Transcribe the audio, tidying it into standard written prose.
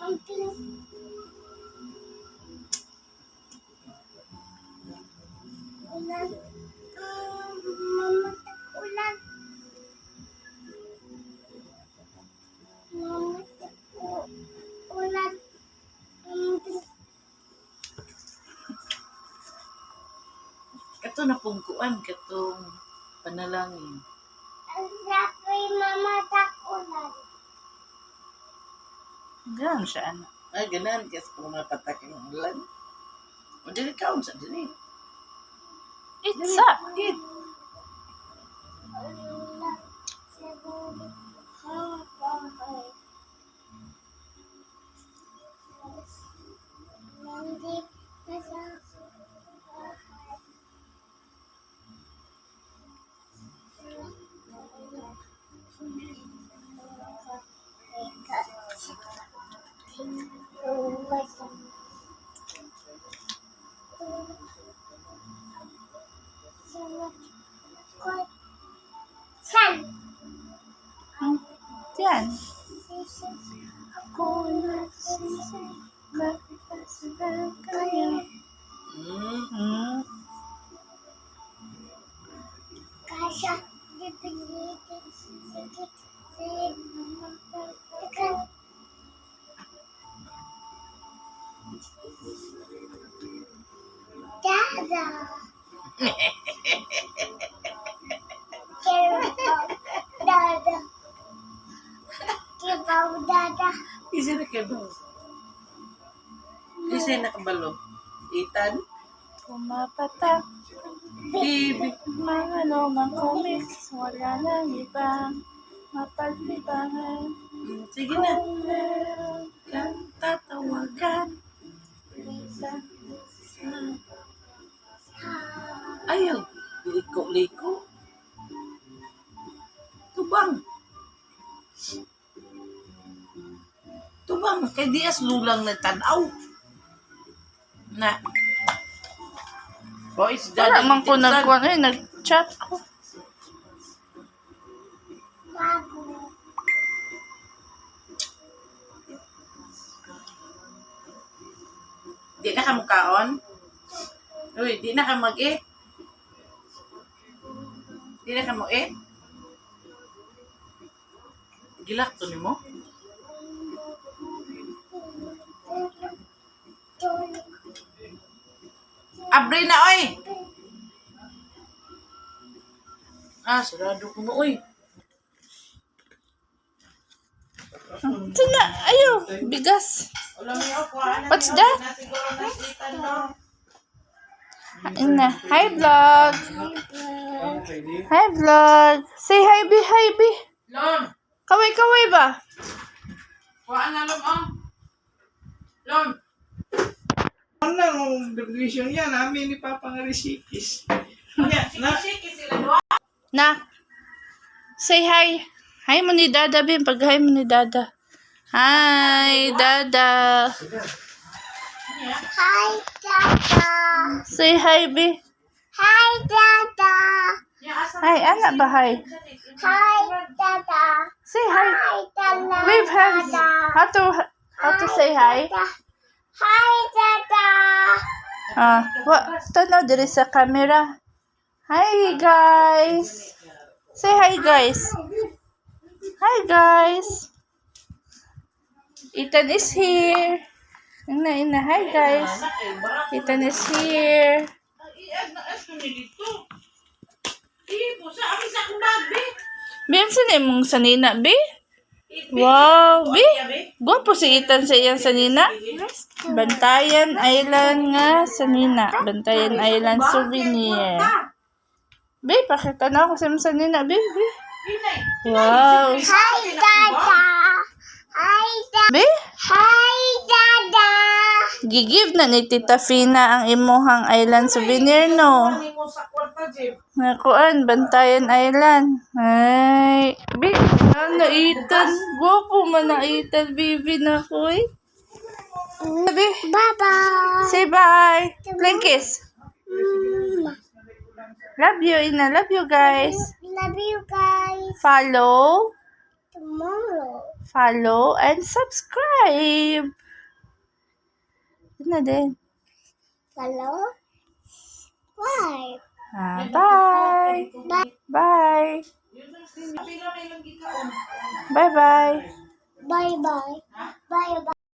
Ulan. Mamatak ulan. Mamatak ulan. Kato na pungkuan, katong panalangin. Ang sabi mamatak ulan. Ganun siya, anak. Ay, ganun. Kasi pumapatak yung ulan. O, dili kaon sa dili. It's up. Eat. Ulan. Siguro. Habay. Hindi masakit. San? Yan. Ako na sisa. Magpasabay kayo. Kasha, di pilitin. Sige, sige, mamapatak. Dada. Dada. Kibaw dada. Isa na kabalo. Isa na kabalo. Itan. Pumapatak. Bibi. Mga lumang comics. Wala nang ibang mapaglibangan. Sige na. Kung meron kang tatawagan. Ayaw. Liko-liko. Tubang. Tubang. Kay dias lulang na tanaw. Na. Boys, Wala man ko nag-chat ko. Bago. Di na ka mukaon? Uy, di na ka mag-eat? Di na ka mag-eat? Gilak to ni mo? Abre na, oy! Sarado ko mo, oy. Ito na, ayo, bigas. What's that? Ina, hi vlog. Hi vlog. Say hi bi. Lon! Kaway ba? Kuhaan na, Lon, oh. Lon! Ano ang division yan? Namin ni Papa nga Risikis. Na, Nak. Say hi. Hi mo ni Dada, Bim. Pag hi mo ni Dada. Hi, Dada. Hi, Dada. Say hi, Bi. Hi, Dada. Hi, anak ba hi? Hi, Dada. Say hi. Hi, Dada. Wave hands. How to say hi? Hi, Dada. Tanaw diri sa camera. Hi, guys. Say hi, guys. Hi, guys. Ethan is here. Ina. Hi, guys. Ethan is here. Biyan sa mong sanina, Bi? Wow, Bi. Gwapo si Ethan sa iyang sanina. Bantayan Island nga sanina. Bantayan Island souvenir. Bi, pakita na ako sa iyong sanina, Bi. Wow. Hi, Dada. Hi, Dada. Bi, Hi, Dada. gigive na ni Tita Fina ang imuhang island souvenir, no? Nakuan, Bantayan Island. Ay, Bi, ano, Ethan? Gwapo man na Ethan, Bibi na ko, eh. Bi, Bye-bye. say bye. Fling kiss. Love you, Ina. Love you, guys. Love you guys. Follow. Tomorrow. follow, and subscribe. Yun na din. Hello? Why? Bye. Bye. Bye-bye. Bye-bye. Bye-bye.